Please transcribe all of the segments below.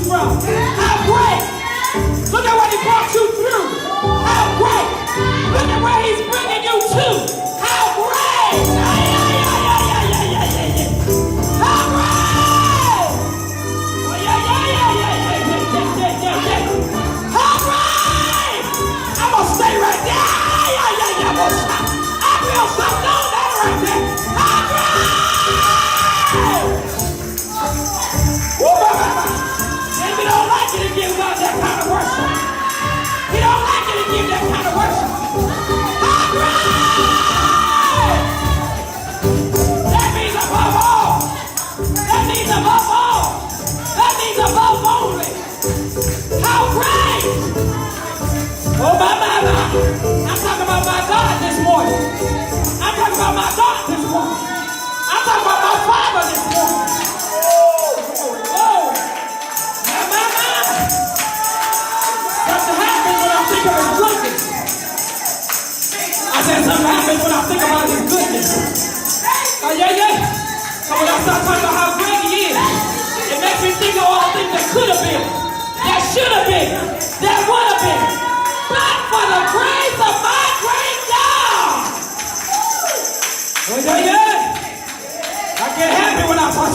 from. How great. Look at what he brought you through. How great. Look at where he's bringing you to. How great. How great. Oh, How great. I'm going to stay right there. I feel something on that right there. How great. If you don't like it to give God that kind of worship, he don't like it to give that kind of worship. How great! That means above all. That means above all. That means above only. How great! Oh my. I'm talking about my God this morning. I'm talking about my God this morning. I'm talking about my Father this morning. I said something happens when I think about his goodness. Oh, yeah. So when I start talking about how great he is, it makes me think of all the things that could have been, that should have been, that would have been. But for the grace of my great God. Oh, yeah. I get happy when I start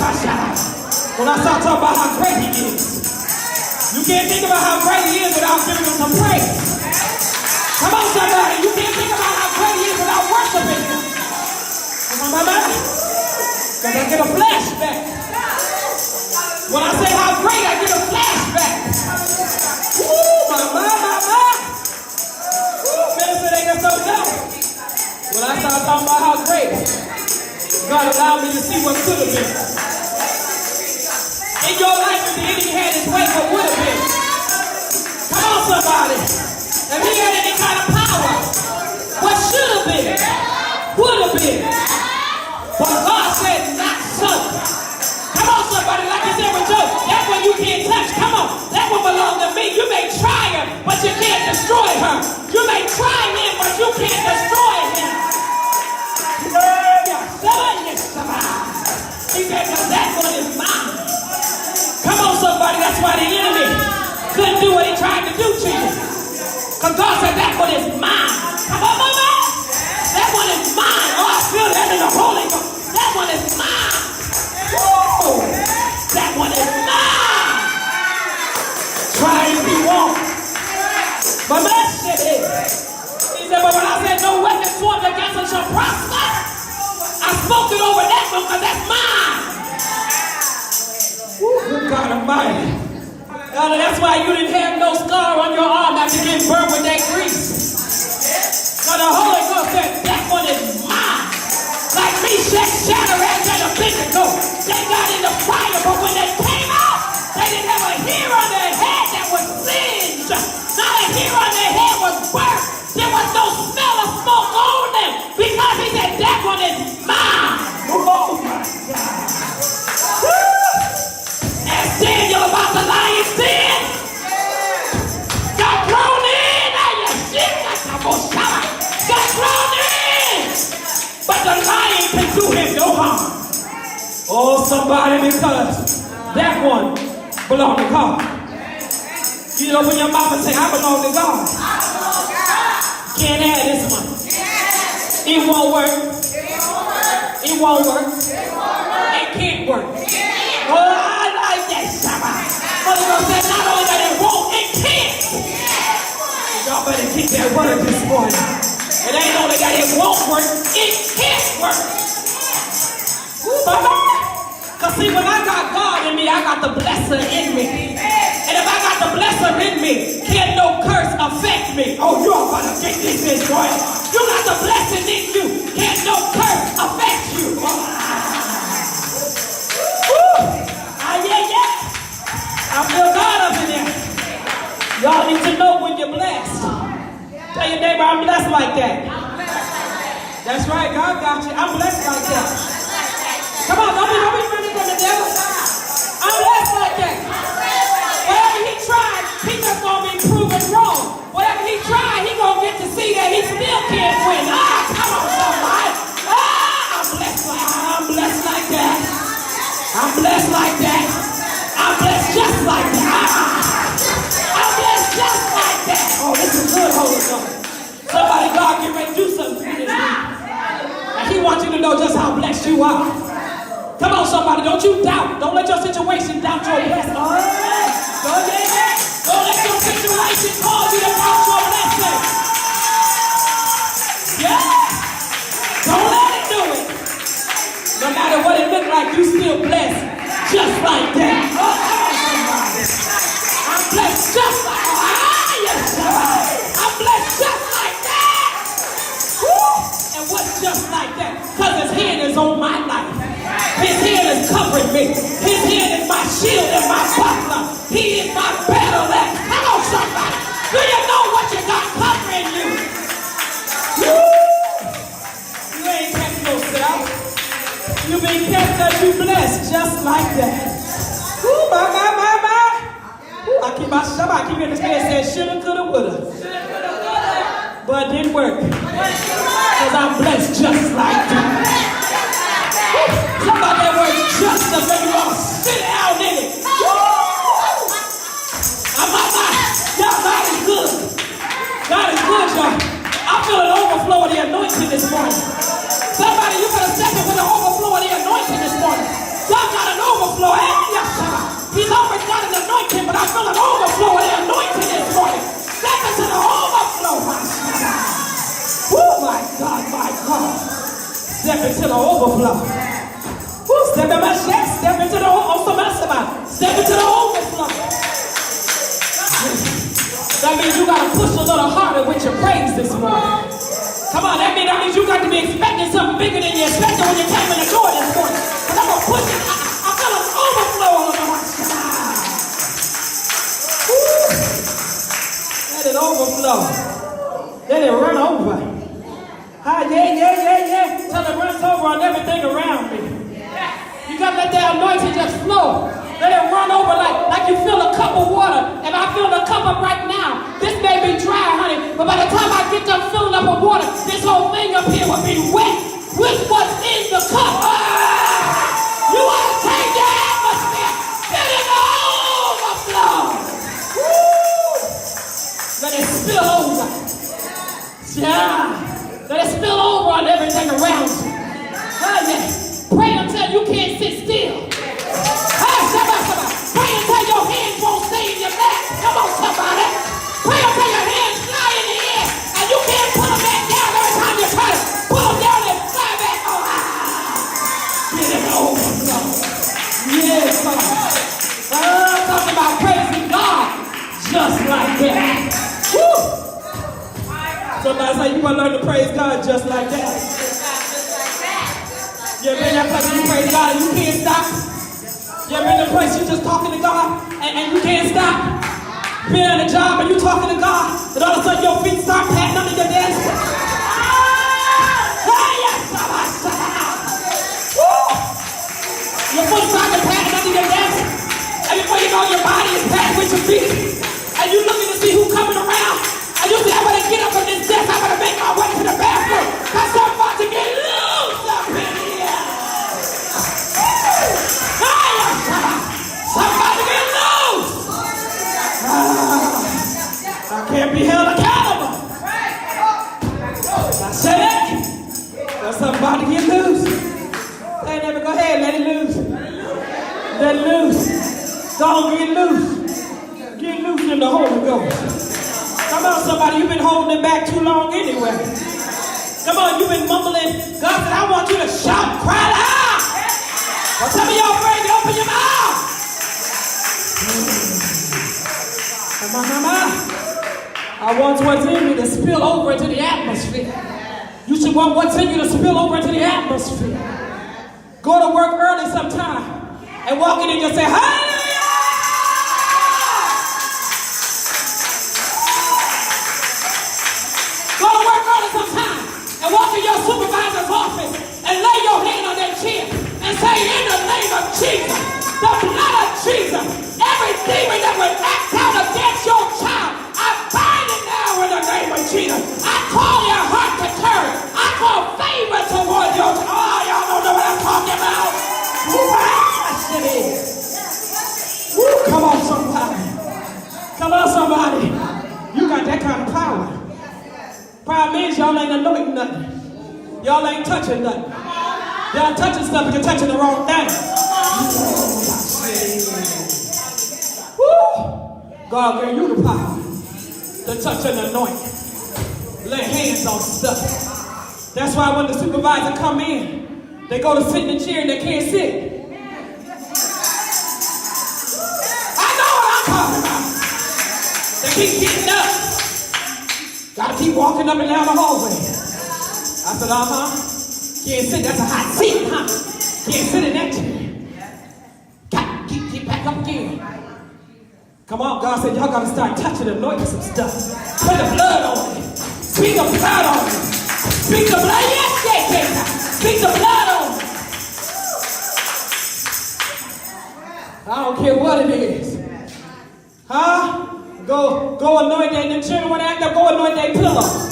talking about how great he is. You can't think about how great he is without giving him some praise. Come on, somebody. You can't think about how great he is without worshiping him. Come on, my. Because I get a flashback. When I say how great, I get a flashback. Woo, my. Woo, minister, they get so dumb. When I start talking about how great, God allowed me to see what could have been. In your life, if the enemy had his way, what would have been? Come on, somebody. If he had any kind of power, what should have been, would have been. But God said, not so. Come on, somebody, like I said with Job, that one you can't touch. Come on, that one belongs to me. You may try her, but you can't destroy her. You may try him, but you can't destroy him. He said, because that one is mine. Come on, somebody, that's why the enemy couldn't do what he tried to do to you. Because God said, that one is mine. Come on, mama. That one is mine. Oh, I feel that in the Holy Ghost. That one is mine. Woo! That one is mine. Try if you want. But that shit is. He said, but when I said no weapon formed against us shall prosper, I spoke it over that one because that's mine. Woo, good God Almighty. That's why you didn't have no scar on your arm after getting burned with that grease. Now the Holy Ghost said, that one is mine. Like Meshach, Shadrach, and Abednego. They got in the fire, but when they came out, they didn't have a hair on their head that was singed. Not a hair on their head was burnt. There was no smell of smoke on them because he said, that one is mine. Oh my God. As Daniel about the lion's den, got thrown in. Got thrown in. But the lion can do him no harm. Oh, somebody, because that one belongs to God. You know, when your mama say, I belong to God. Can't have this one. It won't work. It won't work. It can't work. Oh, I like that. Mother God said, not only that it won't, it can't. Y'all better keep that word this morning. It ain't only that it won't work, it can't work. Because see, when I got God in me, I got the blesser in me. And if I got the blesser in me, can't no curse affect me. Oh, you all about to get this boy. You got the blessing in you, can't no curse affect you. Yeah. I feel God up in there. Y'all need to know when you're blessed. Tell your neighbor, I'm blessed like that. That's right, God got you. I'm blessed like that. Come on, don't be running from the devil. I'm blessed like that. Whatever he tried, he just gonna be proven wrong. Whatever he tried, he gonna get to see that he still can't win. Come on, somebody. I'm blessed like that. I'm blessed like that. I'm blessed just just like that. I'm blessed just like that. Oh, this is good, Holy Ghost. Somebody, God, get ready to do something for you this week. And He wants you to know just how blessed you are. Come on, somebody, don't you doubt. Don't let your situation doubt your blessing. All right. Don't let your situation cause you to doubt your blessing. Yeah. Don't let it do it. No matter what it looks like, you still blessed just like that. Oh, come on, somebody. I'm blessed just like that. I'm blessed just like that. Woo. And what's just like that? Because His hand is on my life. His hand is covering me. His hand is my shield and my buckler. He is my battle axe. Come on, somebody. Do you know what you got covering you? Woo. You ain't kept yourself. You been kept because you blessed just like that. Ooh, my. Ooh, I keep hearing this man say shoulda, coulda, woulda. But it didn't work. Because I'm blessed just like that. Somebody that word just to make you all sit down in it. Y'all, God is good. God is good, y'all. I feel an overflow of the anointing this morning. Somebody, you better step in with an overflow of the anointing this morning. God got an overflow. Yes, He's always got an anointing, but I feel an overflow of the anointing this morning. Step into the overflow. Oh, my God, my God. Step into the overflow. Ooh, step in my chest. Step into the overflow. Step into the overflow. That means you got to push a little harder with your praise this morning. Come on, that means you got to be expecting something bigger than you expected when you came in the door this morning. Because I'm going to push it. I feel an overflow all over my side. Let it overflow. Let it run over. Yeah. Till it runs over on everything around me. You got to let that anointing just flow. Let it run over like you fill a cup of water. If I fill a cup up right now, this may be dry, honey, but by the time I get done filling up with water, this whole thing up here will be wet with what's in the cup. You want to change the atmosphere. Get it overflow. Woo! Let it spill over. Yeah. Let it spill over on everything around you. Pray until you can't sit still. Pray until your hands won't stay in your lap. Come on, somebody. Pray until your hands fly in the air and you can't put them back down every time you try to pull them down and fly back. Oh, get it overflow. Yes, I'm talking about praising God just like that. Woo! Somebody say you want to learn to praise God just like that. You ever been in that place where you praise God and you can't stop? You ever been in a place you just talking to God and you can't stop? Been at a job and you talking to God and all of a sudden your feet start patting under your desk. Your foot starts patting under your desk. And before you know your body is patting with your feet. And you looking to see who's coming around. And you say, I better get up from this desk. I better make my way to the bathroom. Because I'm about to get loose up in here. Somebody get loose. I can't be held accountable. I said it. Let somebody get loose. Hey, never go ahead, let it loose. Let it loose. Don't get loose. Get loose in the Holy Ghost. Come on, somebody, you've been holding it back too long anyway. Come on, you've been mumbling. God said, I want you to shout, cry loud. Well, some of y'all afraid to open your mouth. Come on. I want what's in me to spill over into the atmosphere. You should want what's in you to spill over into the atmosphere. Go to work early sometime and walk in and just say, hallelujah! Go to work early sometime and walk in your supervisor's office and lay your hand on their chin and say, in the name of Jesus, the blood of Jesus, every demon that would act out against your child, I bind it now in the name of Jesus. I call your heart to turn. I call favor toward your child. Oh, y'all don't know what I'm talking about. Woo, it is. Woo, come on, somebody. problem is y'all ain't anointing nothing. Y'all ain't touching nothing. Y'all touching stuff, but you're touching the wrong thing. Woo! God gave you the power to touch and anoint. Lay hands on stuff. That's why when the supervisor come in, they go to sit in the chair and they can't sit. I know what I'm talking about. They keep getting up. Gotta keep walking up and down the hallway. I said, can't sit, that's a hot seat, huh? Can't sit in that chair. Get back up again. Come on, God said, y'all gotta start touching and anointing some stuff. Put the blood on it. Speak the blood on it. Speak the blood, yes, speak the blood on it. I don't care what it is. Huh? Go anoint them children when they act up, go anoint their pillow.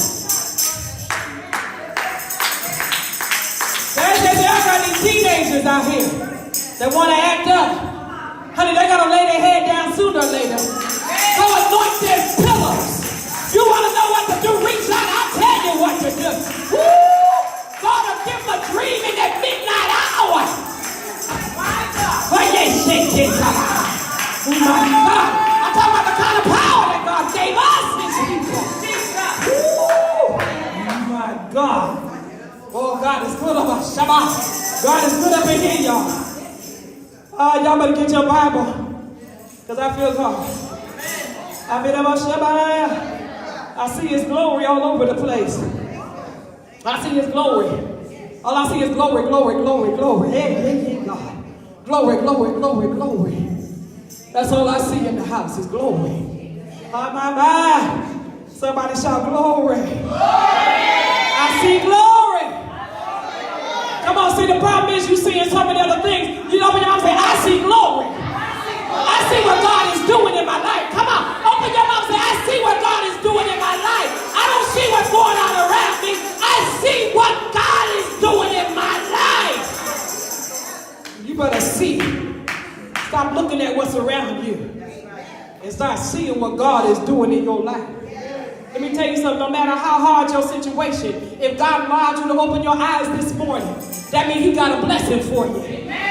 I got these teenagers out here that want to act up. Honey, they got to lay their head down sooner or later. Go anoint their pillows. You want to know what to do? Reach out, I'll tell you what to do. Woo! God will give them a dream in that midnight hour. Oh, yes, shit. Oh, my God. I'm talking about the kind of power that God gave us, his people. Woo! Oh, my God. Oh, God is good up on Shabbat. God is good up in here, y'all. Y'all better get your Bible. Because I feel God. I feel about Shabbat. I see his glory all over the place. I see his glory. All I see is glory, glory, glory, glory. Hey, God. Glory. That's all I see in the house is glory. My. Somebody shout glory. I see glory. Come on, see, the problem is you seeing so many other things. You open your mouth and say, I see glory. I see what God is doing in my life. Come on, open your mouth and say, I see what God is doing in my life. I don't see what's going on around me. I see what God is doing in my life. You better see. Stop looking at what's around you and start seeing what God is doing in your life. Let me tell you something, no matter how hard your situation, if God allowed you to open your eyes this morning, that means he got a blessing for you. Amen.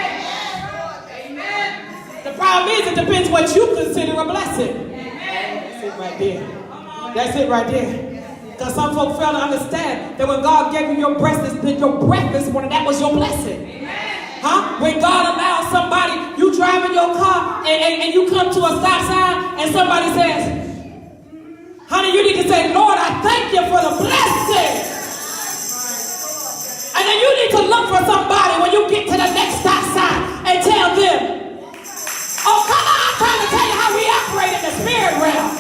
The problem is it depends what you consider a blessing. That's it right there. That's it right there. Because some folks fail to understand that when God gave you your breath this morning, that was your blessing. Huh? When God allows somebody, you driving your car and you come to a stop sign and somebody says, honey, you need to say, Lord, I thank you for the blessing. And then you need to look for somebody when you get to the next stop sign and tell them, oh, come on, I'm trying to tell you how we operate in the spirit realm.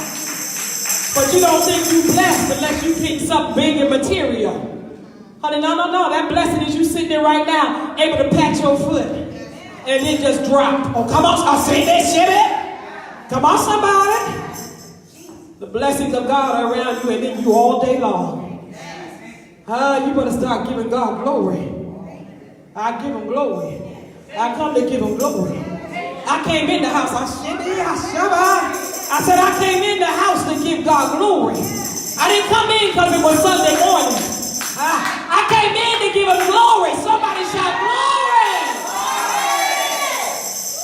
But you don't think you blessed unless you pick something big and material. Honey, no. That blessing is you sitting there right now, able to pat your foot and then just drop. Oh, come on, I'll say that shit. Come on, somebody. The blessings of God are around you and in you all day long. You better start giving God glory. I give him glory. I come to give him glory. I came in the house. I said I came in the house to give God glory. I didn't come in because it was Sunday morning. I came in to give him glory. Somebody shout glory.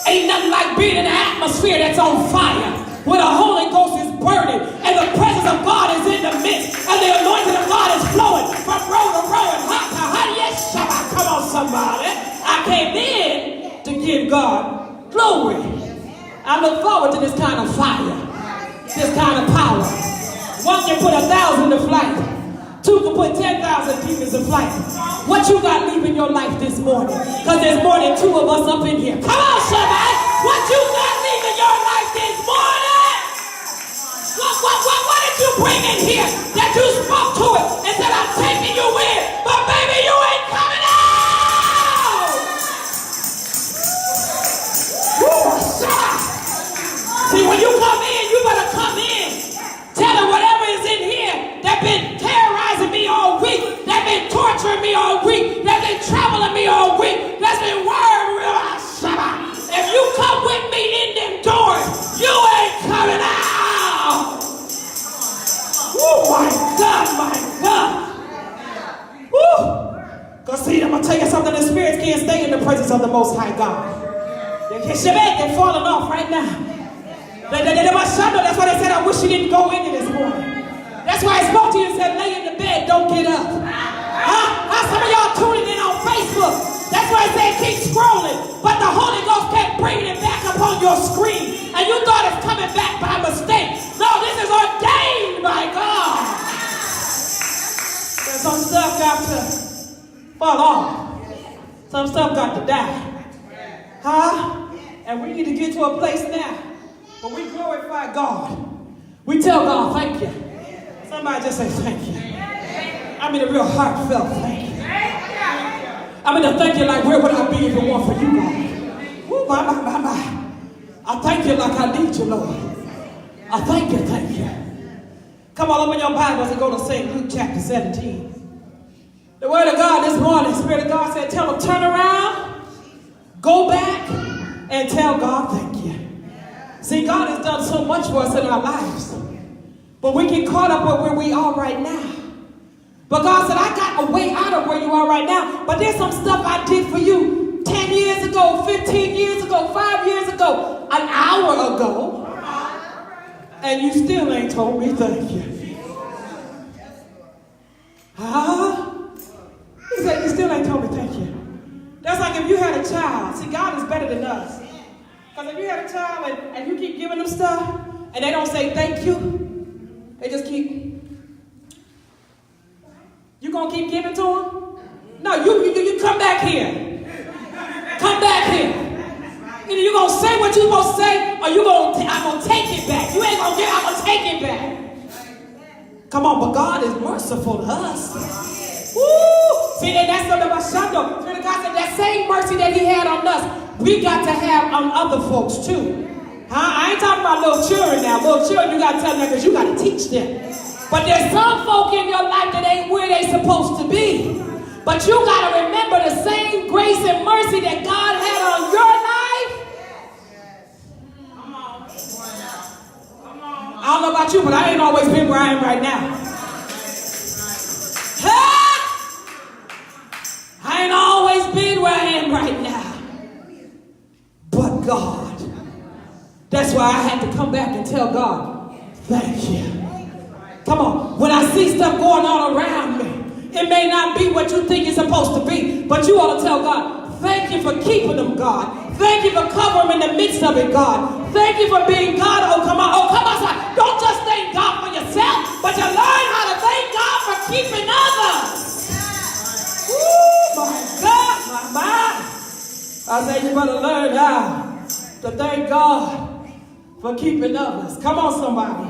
Ain't nothing like being in an atmosphere that's on fire, where the Holy Ghost is burning and the presence of God is in the midst and the anointing of God is flowing from row to row and hot to hot. Yes, Shabbat. Come on, somebody. I came in to give God glory. I look forward to this kind of fire, this kind of power. One can put 1,000 to flight. Two can put 10,000 demons to flight. What you got leaving your life this morning? Because there's more than two of us up in here. Come on, somebody. What you got leaving your life this morning? What did you bring in here that you spoke to it and said, I'm taking you in, but baby, you ain't coming out? Woo, see, when you come in, you better come in. Tell them whatever is in here that been terrorizing me all week, that been torturing me all week, that been troubling me all week, that's been worrying me. If you come with me in them doors, you ain't coming out. Woo! Oh my God. Woo! Because see, I'm going to tell you something. The spirits can't stay in the presence of the Most High God. They're falling off right now. That's why they said, I wish you didn't go in it this morning. That's why I spoke to you and said, lay in the bed, don't get up. How some of y'all tuning in on Facebook? That's why I said keep scrolling. But the Holy Ghost kept bringing it back up on your screen. And you thought it's coming back by mistake. No, this is ordained by God. There's some stuff got to fall off. Some stuff got to die. And we need to get to a place now where we glorify God. We tell God, thank you. Somebody just say thank you. I mean a real heartfelt thank you. I mean to thank you like where would I be if it weren't for you, God? Ooh, my. I thank you like I need you, Lord. I thank you. Come on, open your Bibles and go to St. Luke chapter 17. The word of God this morning, the Spirit of God said, tell them, turn around, go back, and tell God thank you. See, God has done so much for us in our lives. But we get caught up with where we are right now. But God said, I got a way out of where you are right now. But there's some stuff I did for you 10 years ago, 15 years ago, 5 years ago, an hour ago. And you still ain't told me thank you. He said, you still ain't told me thank you. That's like if you had a child. See, God is better than us. Because if you had a child and you keep giving them stuff and they don't say thank you, they just keep. You gonna keep giving to them? No, you come back here. Come back here. Either you gonna say what you supposed to say, or I'm gonna take it back. You ain't gonna get, I'm gonna take it back. Come on, but God is merciful to us. Woo! See, that's something about Shando. Spirit of God said that same mercy that He had on us, we got to have on other folks too. I ain't talking about little children now. Little children, you got to tell them that because you got to teach them. But there's some folk in your life that ain't where they supposed to be. But you got to remember the same grace and mercy that God had on your life. Come on. I don't know about you, but I ain't always been where I am right now. I ain't always been where I am right now. But God. That's why I had to come back and tell God, thank you. Come on. When I see stuff going on around me, it may not be what you think it's supposed to be, but you ought to tell God, thank you for keeping them, God. Thank you for covering them in the midst of it, God. Thank you for being God. Oh, come on. Son. Don't just thank God for yourself, but you learn how to thank God for keeping others. Woo, my God, my. I say you better learn how to thank God for keeping others. Come on, somebody.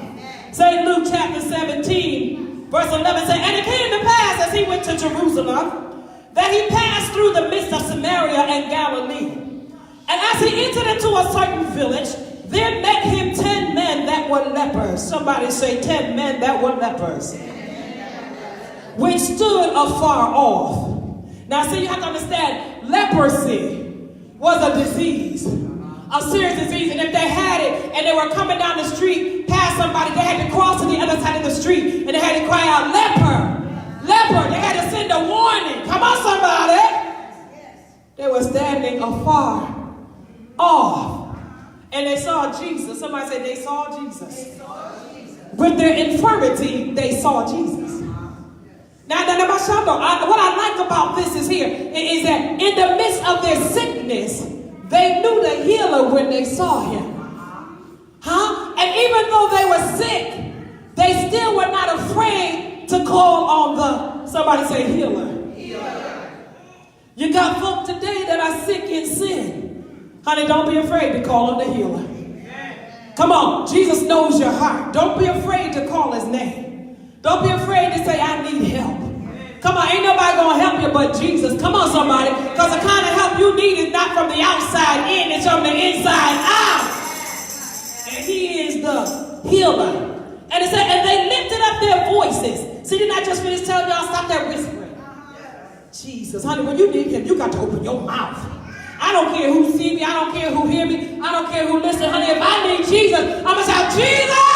St. Luke chapter 17, verse 11 says, and it came to pass as he went to Jerusalem, that he passed through the midst of Samaria and Galilee. And as he entered into a certain village, there met him 10 men that were lepers. Somebody say 10 men that were lepers. Which stood afar off. Now see, you have to understand, leprosy was a disease. A serious disease, and if they had it and they were coming down the street past somebody, they had to cross to the other side of the street and they had to cry out, leper, leper. They had to send a warning. Come on, somebody. They were standing afar off and they saw Jesus. Somebody said they saw Jesus. With their infirmity, they saw Jesus. Now, what I like about this is that in the midst of their sickness, they knew the healer when they saw him. And even though they were sick, they still were not afraid to call on somebody say healer. You got folk today that are sick in sin. Honey, don't be afraid to call on the healer. Come on, Jesus knows your heart. Don't be afraid to call his name. Don't be afraid to say, I need help. Come on, ain't nobody going to help you but Jesus. Come on, somebody. Because the kind of help you need is not from the outside in, it's from the inside out. And he is the healer. And it said, and they lifted up their voices. See, didn't I just finish telling y'all, stop that whispering? Jesus, honey, when you need him, you got to open your mouth. I don't care who see me. I don't care who hear me. I don't care who listen. Honey, if I need Jesus, I'm going to shout, Jesus!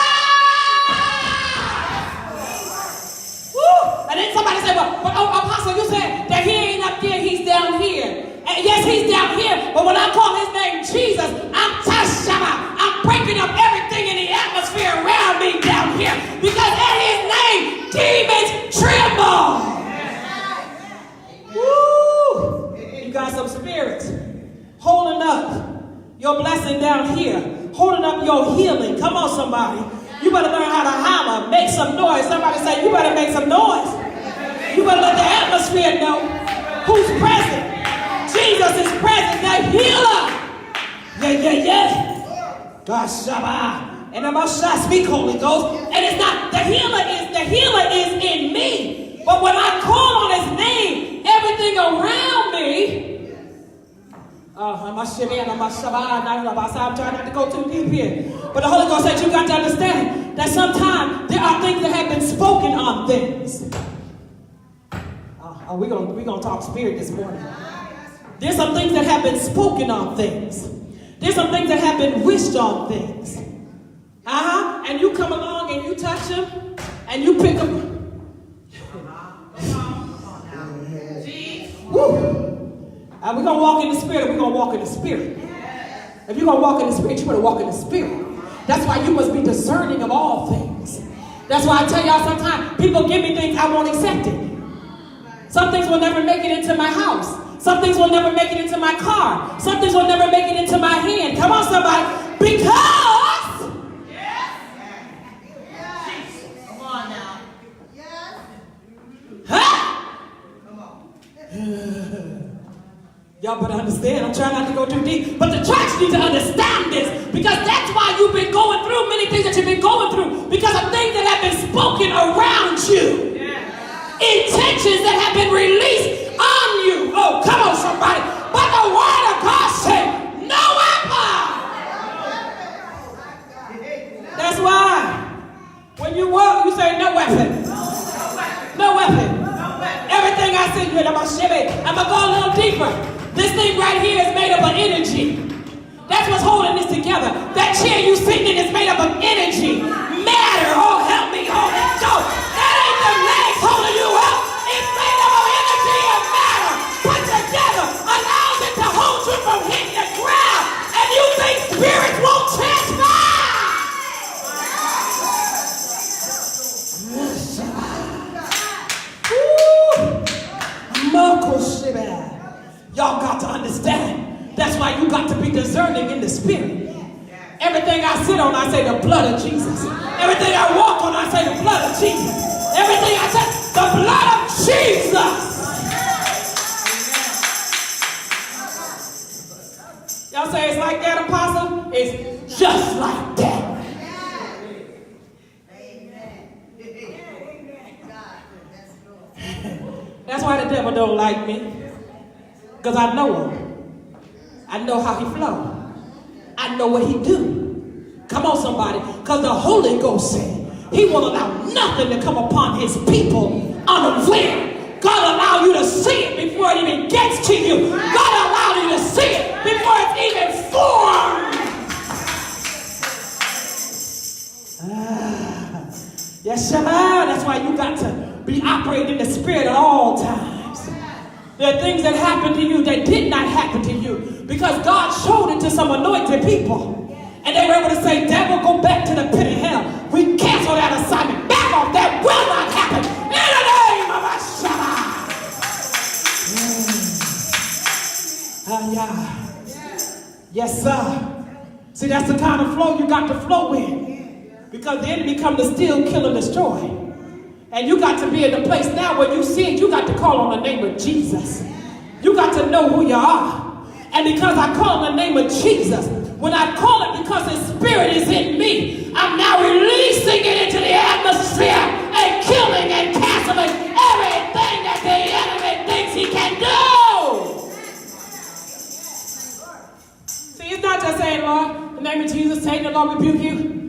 but Apostle, you said that he ain't up there, he's down here. And yes, he's down here, but when I call his name Jesus, I'm breaking up everything in the atmosphere around me down here. Because at his name, demons tremble. Woo! You got some spirits holding up your blessing down here, holding up your healing. Come on, somebody. You better learn how to holler, make some noise. Somebody say, you better make some noise. You better let the atmosphere know who's present. Jesus is present, the healer. Yeah. God, Shabbat. And I'm going to speak, Holy Ghost. And it's not, the healer is in me. But when I call on his name, everything around me, I'm trying not to go too deep here. But the Holy Ghost said you got to understand that sometimes there are things that have been spoken on things. We're gonna talk spirit this morning. There's some things that have been spoken on things. There's some things that have been wished on things. And you come along and you touch them and you pick them. Woo. We're going to walk in the spirit, we're going to walk in the spirit. If you're going to walk in the spirit, you better walk in the spirit. That's why you must be discerning of all things. That's why I tell y'all sometimes people give me things, I won't accept it. Some things will never make it into my house. Some things will never make it into my car. Some things will never make it into my hand. Come on, somebody. Because. Yes. Come on now. Yes. Huh? Come on. Y'all better understand. I'm trying not to go too deep. But the church needs to understand this. Because that's why you've been going through many things that you've been going through. Because of things that have been spoken around you. Intentions that have been released on you. Oh, come on, somebody. But the word of God said, no weapon. That's why when you walk, you say, no weapon. No weapon. Everything I see, I'm going to go a little deeper. This thing right here is made up of energy. That's what's holding this together. That chair you sitting in is made up of energy. Matter. Oh, help me, Holy Ghost. That ain't the legs holding you up. It's made up of energy and matter. Put together allows it to hold you from hitting the ground. And you think spirits won't transfer. Y'all got to understand. That's why you got to be discerning in the spirit. Everything I sit on, I say the blood of Jesus. Everything I walk on, I say the blood of Jesus. Everything I say, the blood of Jesus. Y'all say it's like that, Apostle? It's just like that. That's why the devil don't like me. Because I know him. I know how he flows. I know what he do. Come on, somebody. Because the Holy Ghost said he won't allow nothing to come upon his people unaware. God allow you to see it before it even gets to you. God allow you to see it before it's even formed. Yes, Shabbat. That's why you got to be operating in the spirit at all times. There are things that happen to you that did not happen to you because God showed it to some anointed people. And they were able to say, devil, go back to the pit of hell. We cancel that assignment. Back off. That will not happen. In the name of Ashama. Yes, sir. See, that's the kind of flow you got to flow in. Because the enemy come to steal, kill, and destroy. And you got to be in the place now where you see it, you got to call on the name of Jesus. You got to know who you are. And because I call on the name of Jesus, when I call it because his spirit is in me, I'm now releasing it into the atmosphere and killing and canceling everything that the enemy thinks he can do. See, it's not just saying, Lord, in the name of Jesus, Satan, the Lord rebuke you.